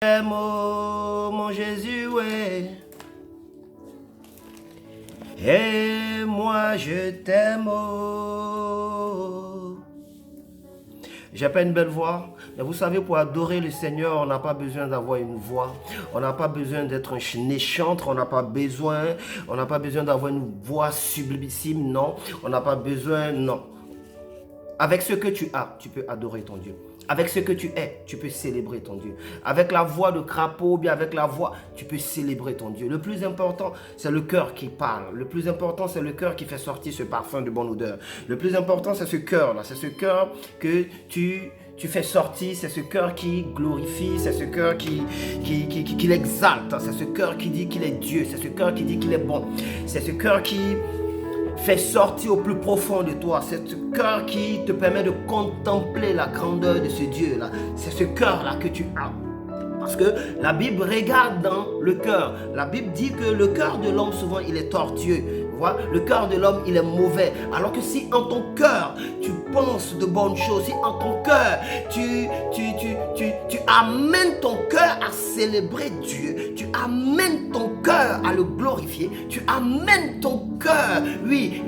t'aime, oh, mon Jésus, ouais. Et moi je t'aime, oh. J'ai pas une belle voix, mais vous savez, pour adorer le Seigneur, on n'a pas besoin d'avoir une voix. On n'a pas besoin d'être un chantre, on n'a pas besoin d'avoir une voix sublimissime, non. On n'a pas besoin, non. Avec ce que tu as, tu peux adorer ton Dieu. Avec ce que tu es, tu peux célébrer ton Dieu. Avec la voix de crapaud, ou bien avec la voix, tu peux célébrer ton Dieu. Le plus important, c'est le cœur qui parle. Le plus important, c'est le cœur qui fait sortir ce parfum de bonne odeur. Le plus important, c'est ce cœur-là. C'est ce cœur que tu fais sortir. C'est ce cœur qui glorifie. C'est ce cœur qui l'exalte. C'est ce cœur qui dit qu'il est Dieu. C'est ce cœur qui dit qu'il est bon. C'est ce cœur qui fait sortir au plus profond de toi. C'est ce cœur qui te permet de contempler la grandeur de ce Dieu-là. C'est ce cœur-là que tu as. Parce que la Bible regarde dans le cœur. La Bible dit que le cœur de l'homme, souvent, il est tortueux. Voilà, le cœur de l'homme, il est mauvais. Alors que si en ton cœur, tu penses de bonnes choses, si en ton cœur, tu amènes ton cœur à célébrer Dieu, tu amènes ton cœur à le glorifier, tu amènes ton cœur, oui,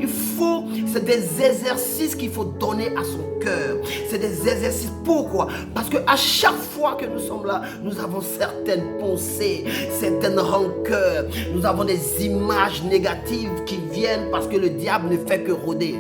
c'est des exercices qu'il faut donner à son cœur. C'est des exercices. Pourquoi? Parce que à chaque fois que nous sommes là, nous avons certaines pensées, certaines rancœurs, nous avons des images négatives qui viennent parce que le diable ne fait que rôder.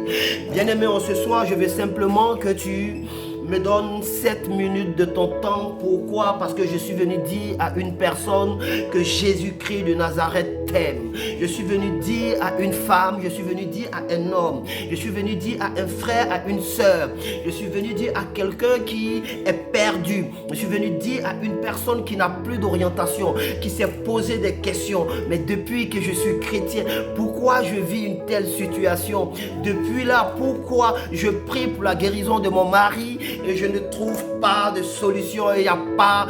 Bien-aimé, en ce soir, je veux simplement que tu me donnes 7 minutes de ton temps. Pourquoi? Parce que je suis venu dire à une personne que Jésus-Christ de Nazareth t'aime. Je suis venu dire à une femme, je suis venu dire à un homme, je suis venu dire à un frère, à une sœur, je suis venu dire à quelqu'un qui est perdu, je suis venu dire à une personne qui n'a plus d'orientation, qui s'est posé des questions. Mais depuis que je suis chrétien, pourquoi je vis une telle situation? Depuis là, pourquoi je prie pour la guérison de mon mari et je ne trouve pas de solution, il n'y a pas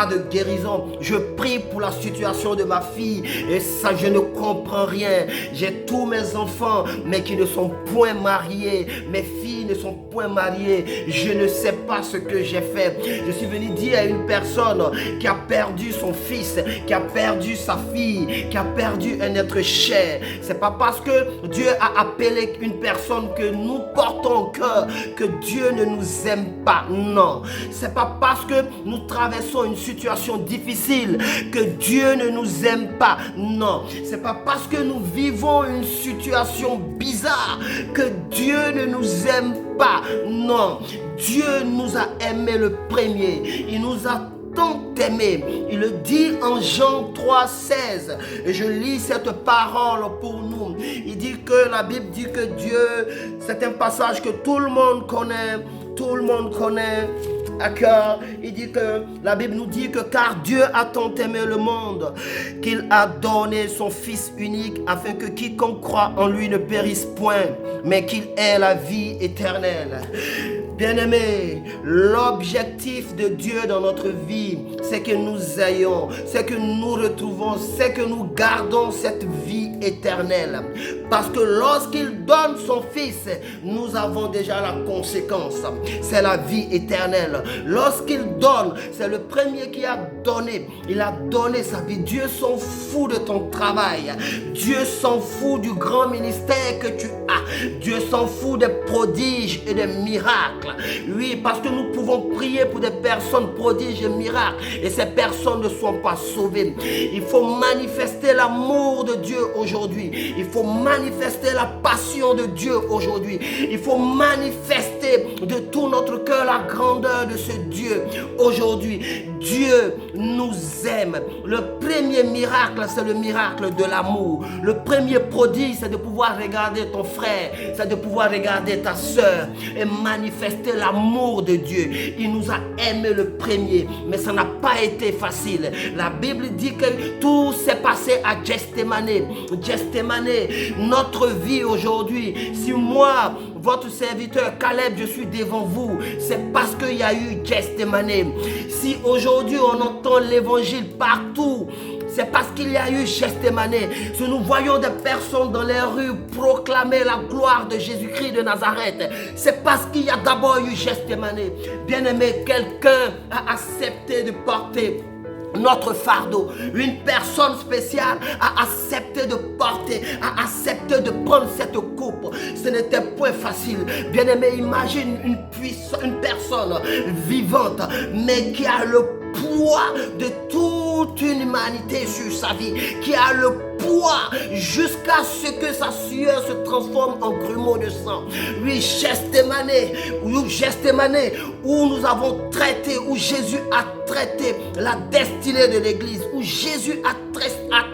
de guérison. Je prie pour la situation de ma fille et ça, je ne comprends rien. J'ai tous mes enfants, mais qui ne sont point mariés. Mes filles ne sont point mariées. Je ne sais pas ce que j'ai fait. Je suis venu dire à une personne qui a perdu son fils, qui a perdu sa fille, qui a perdu un être cher. C'est pas parce que Dieu a appelé une personne que nous portons au cœur que Dieu ne nous aime pas. Non. C'est pas parce que nous traversons une situation difficile que Dieu ne nous aime pas. Non. C'est pas parce que nous vivons une situation bizarre que Dieu ne nous aime pas. Non. Dieu nous a aimés le premier. Il nous a tant aimé. Il le dit en Jean 3,16. Et je lis cette parole pour nous. Il dit que la Bible dit que Dieu, c'est un passage que tout le monde connaît. Tout le monde connaît à cœur. Il dit que la Bible nous dit que car Dieu a tant aimé le monde qu'il a donné son Fils unique afin que quiconque croit en lui ne périsse point, mais qu'il ait la vie éternelle. Bien-aimés, l'objectif de Dieu dans notre vie, c'est que nous ayons, c'est que nous retrouvons, c'est que nous gardons cette vie éternelle. Parce que lorsqu'il donne son Fils, nous avons déjà la conséquence. C'est la vie éternelle. Lorsqu'il donne, c'est le premier qui a donné. Il a donné sa vie. Dieu s'en fout de ton travail. Dieu s'en fout du grand ministère que tu as. Dieu s'en fout des prodiges et des miracles. Oui, parce que nous pouvons prier pour des personnes prodiges et miracles et ces personnes ne sont pas sauvées. Il faut manifester l'amour de Dieu aujourd'hui. Il faut manifester la passion de Dieu aujourd'hui. Il faut manifester de tout notre cœur la grandeur de ce Dieu aujourd'hui. Dieu nous aime. Le premier miracle, c'est le miracle de l'amour. Le premier prodige, c'est de pouvoir regarder ton frère, c'est de pouvoir regarder ta soeur et manifester l'amour de Dieu. Il nous a aimé le premier, mais ça n'a pas été facile. La Bible dit que tout s'est passé à Gethsémane. Gethsémane, notre vie aujourd'hui, si moi, votre serviteur Caleb, je suis devant vous, c'est parce qu'il y a eu Gethsémane. Si aujourd'hui on entend l'évangile partout, C'est parce qu'il y a eu Gethsémane. Si nous voyons des personnes dans les rues proclamer la gloire de Jésus-Christ de Nazareth, c'est parce qu'il y a d'abord eu Gethsémane. Bien-aimé, quelqu'un a accepté de porter notre fardeau. Une personne spéciale a accepté de porter, a accepté de prendre cette coupe. Ce n'était point facile. Bien-aimé, imagine une personne vivante, mais qui a le poids de toute une humanité sur sa vie, qui a le poids jusqu'à ce que sa sueur se transforme en grumeaux de sang. Oui, Gethsémane, où nous avons traité, où Jésus a traité la destinée de l'Église, où Jésus a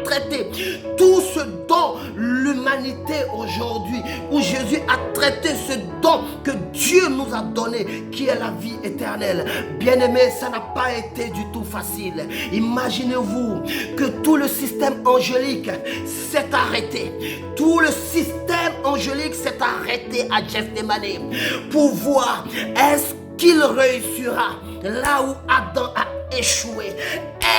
traité tout ce dont l'humanité aujourd'hui, où Jésus a traité ce don que Dieu nous a donné, qui est la vie éternelle. Bien-aimé, ça n'a pas été du tout facile. Imaginez-vous que tout le système angélique s'est arrêté. Tout le système angélique s'est arrêté à Gethsémane pour voir est-ce qu'il réussira là où Adam a échoué.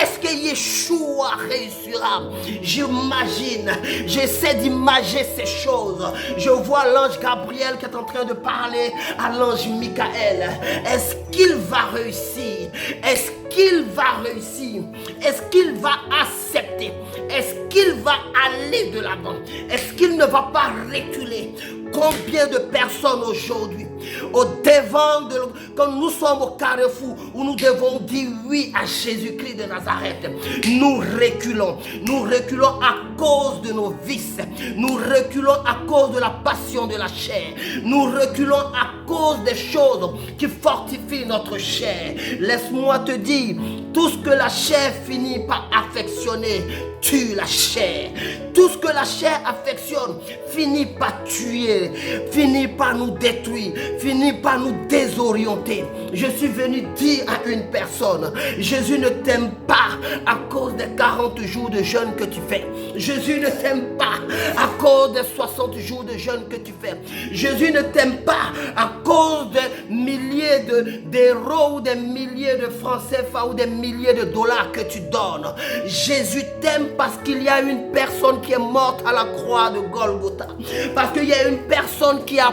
Est-ce que Yeshua réussira? J'imagine, j'essaie d'imager ces choses. Je vois l'ange Gabriel qui est en train de parler à l'ange Michael. Est-ce qu'il va réussir? Est-ce qu'il va réussir? Est-ce qu'il va accepter? Est-ce qu'il va aller de l'avant? Est-ce qu'il ne va pas reculer? Combien de personnes aujourd'hui, au devant quand nous sommes au carrefour où nous devons dire oui à Jésus-Christ de Nazareth, nous reculons. Nous reculons à cause de nos vices. Nous reculons à cause de la passion de la chair. Nous reculons à cause des choses qui fortifient notre chair. Laisse-moi te dire, tout ce que la chair finit par affectionner tue la chair. Tout ce que la chair affectionne finit par tuer, finit par nous détruire, finit par nous désorienter. Je suis venu dire à une personne, Jésus ne t'aime pas à cause des 40 jours de jeûne que tu fais. Jésus ne t'aime pas à cause des 60 jours de jeûne que tu fais. Jésus ne t'aime pas à cause des milliers d'euros ou des milliers de francs CFA ou des milliers de dollars que tu donnes. Jésus t'aime parce qu'il y a une personne qui est morte à la croix de Golgotha. Parce qu'il y a une personne qui a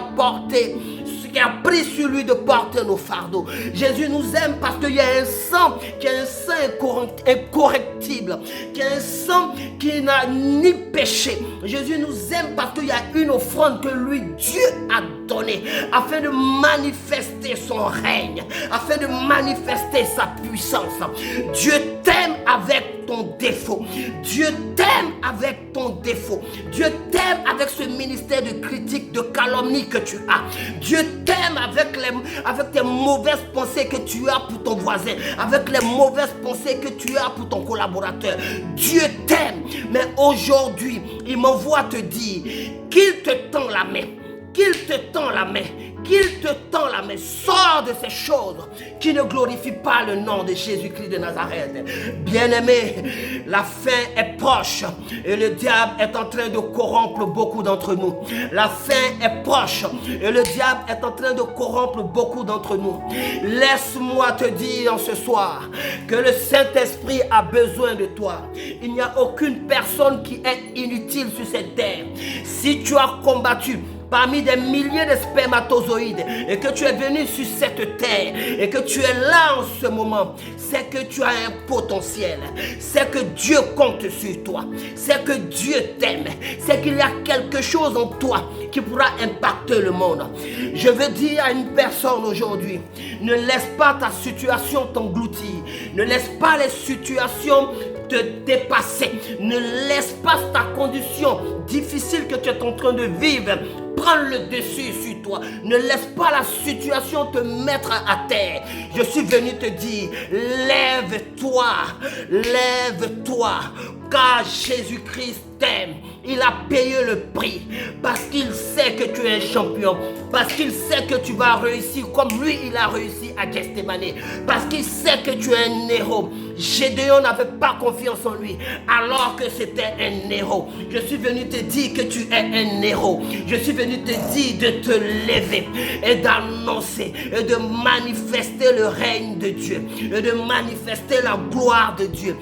pris sur lui de porter nos fardeaux. Jésus nous aime parce qu'il y a un sang qui est un sang incorrectible, qui est un sang qui n'a ni péché. Jésus nous aime parce qu'il y a une offrande que lui, Dieu, a donnée afin de manifester son règne, afin de manifester sa puissance. Dieu t'aime avec ton défaut. Dieu t'aime avec ton défaut. Dieu t'aime avec ce ministère de critique, de calomnie que tu as. Dieu t'aime avec tes mauvaises pensées que tu as pour ton voisin, avec les mauvaises pensées que tu as pour ton collaborateur. Dieu t'aime, mais aujourd'hui, il m'envoie te dire qu'il te tend la main. Qu'il te tend la main, qu'il te tend la main, sors de ces choses qui ne glorifient pas le nom de Jésus-Christ de Nazareth. Bien-aimé, la fin est proche et le diable est en train de corrompre beaucoup d'entre nous. La fin est proche et le diable est en train de corrompre beaucoup d'entre nous. Laisse-moi te dire en ce soir que le Saint-Esprit a besoin de toi. Il n'y a aucune personne qui est inutile sur cette terre. Si tu as combattu parmi des milliers de spermatozoïdes et que tu es venu sur cette terre et que tu es là en ce moment, c'est que tu as un potentiel, c'est que Dieu compte sur toi, c'est que Dieu t'aime, c'est qu'il y a quelque chose en toi qui pourra impacter le monde. Je veux dire à une personne aujourd'hui, ne laisse pas ta situation t'engloutir, ne laisse pas les situations te dépasser, ne laisse pas ta condition difficile que tu es en train de vivre prendre le dessus sur toi. Ne laisse pas la situation te mettre à terre. Je suis venu te dire, lève-toi, lève-toi, car Jésus-Christ t'aime. Il a payé le prix parce qu'il sait que tu es un champion, parce qu'il sait que tu vas réussir comme lui il a réussi à Gethsémane, parce qu'il sait que tu es un héros. Gédéon n'avait pas confiance en lui alors que c'était un héros. Je suis venu te dire que tu es un héros. Je suis venu te dire de te lever et d'annoncer et de manifester le règne de Dieu et de manifester la gloire de Dieu.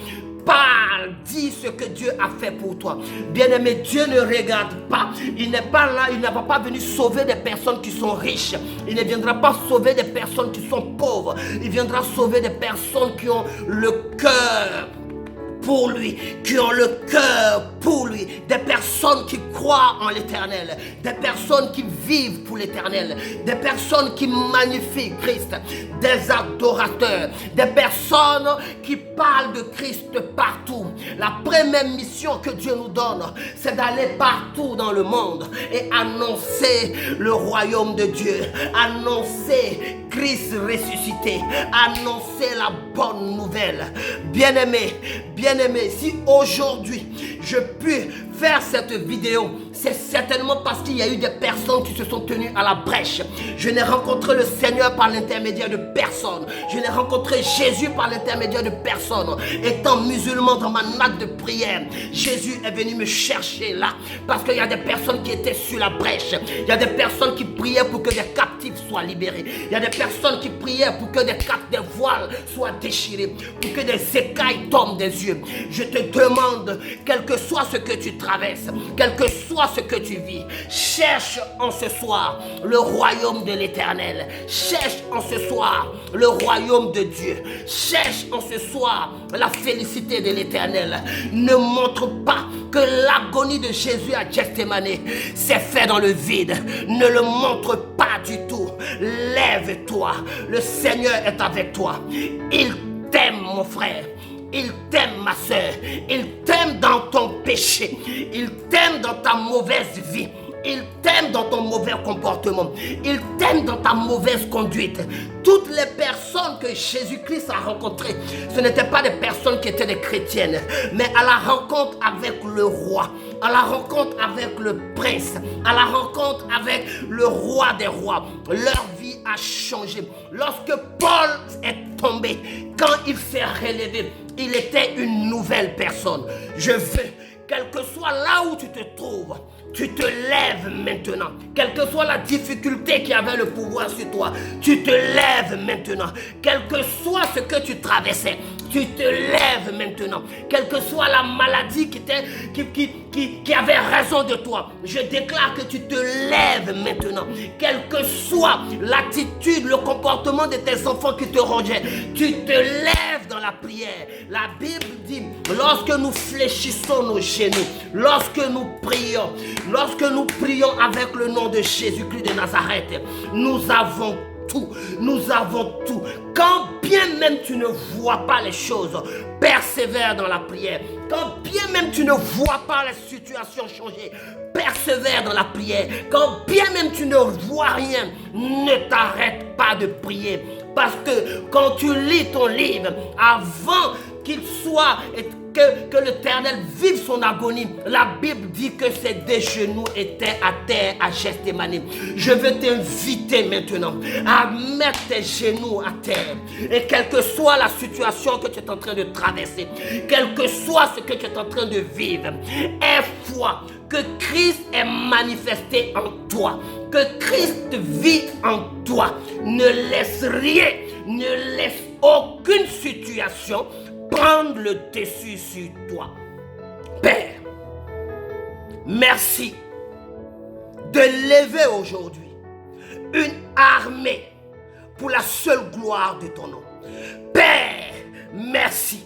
parle, dis ce que Dieu a fait pour toi. Bien-aimé, Dieu ne regarde pas. Il n'est pas là, il ne va pas venir sauver des personnes qui sont riches. Il ne viendra pas sauver des personnes qui sont pauvres. Il viendra sauver des personnes qui ont le cœur pour lui, qui ont le cœur pour lui, des personnes qui croient en l'éternel, des personnes qui vivent pour l'éternel, des personnes qui magnifient Christ, des adorateurs, des personnes qui parlent de Christ partout. La première mission que Dieu nous donne, c'est d'aller partout dans le monde et annoncer le royaume de Dieu, annoncer Christ ressuscité, annoncer la bonne nouvelle. Bien-aimé, si aujourd'hui je puis faire cette vidéo, c'est certainement parce qu'il y a eu des personnes qui se sont tenues à la brèche. Je n'ai rencontré le Seigneur par l'intermédiaire de personne. Je n'ai rencontré Jésus par l'intermédiaire de personne. Étant musulman dans ma acte de prière, Jésus est venu me chercher là parce qu'il y a des personnes qui étaient sur la brèche. Il y a des personnes qui priaient pour que des captifs soient libérés. Il y a des personnes qui priaient pour que des voiles soient déchirés, pour que des écailles tombent des yeux. Je te demande, quel que soit ce que tu traverses, quel que soit ce que tu vis, cherche en ce soir le royaume de l'Éternel. Cherche en ce soir le royaume de Dieu. Cherche en ce soir la félicité de l'Éternel. Ne montre pas que l'agonie de Jésus à Gethsémane s'est fait dans le vide. Ne le montre pas du tout. Lève-toi. Le Seigneur est avec toi. Il t'aime, mon frère. Il t'aime, ma soeur. Il t'aime dans ton péché. Il t'aime dans ta mauvaise vie. Il t'aime dans ton mauvais comportement. Il t'aime dans ta mauvaise conduite. Toutes les personnes que Jésus-Christ a rencontrées, ce n'étaient pas des personnes qui étaient des chrétiennes, mais à la rencontre avec le roi, à la rencontre avec le prince, à la rencontre avec le roi des rois, leur vie a changé. Lorsque Paul est tombé, quand il s'est relevé, il était une nouvelle personne. Je veux, quel que soit là où tu te trouves, tu te lèves maintenant. Quelle que soit la difficulté qui avait le pouvoir sur toi, tu te lèves maintenant. Quel que soit ce que tu traversais, tu te lèves maintenant. Quelle que soit la maladie qui avait raison de toi, je déclare que tu te lèves maintenant. Quelle que soit l'attitude, le comportement de tes enfants qui te rongeaient, tu te lèves dans la prière. La Bible dit, lorsque nous fléchissons nos genoux, lorsque nous prions avec le nom de Jésus-Christ de Nazareth, nous avons tout. Nous avons tout. Quand bien même tu ne vois pas les choses, persévère dans la prière. Quand bien même tu ne vois pas la situation changer, persévère dans la prière. Quand bien même tu ne vois rien, ne t'arrête pas de prier. Parce que quand tu lis ton livre, avant qu'il soit... Que l'Éternel vive son agonie. La Bible dit que ses genoux étaient à terre à Gethsémane. Je veux t'inviter maintenant à mettre tes genoux à terre. Et quelle que soit la situation que tu es en train de traverser, quel que soit ce que tu es en train de vivre, aie foi que Christ est manifesté en toi, que Christ vit en toi. Ne laisse rien, ne laisse aucune situation prendre le dessus sur toi. Père, merci de lever aujourd'hui une armée pour la seule gloire de ton nom. Père, merci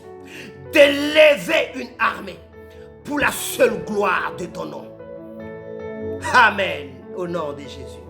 de lever une armée pour la seule gloire de ton nom. Amen. Au nom de Jésus.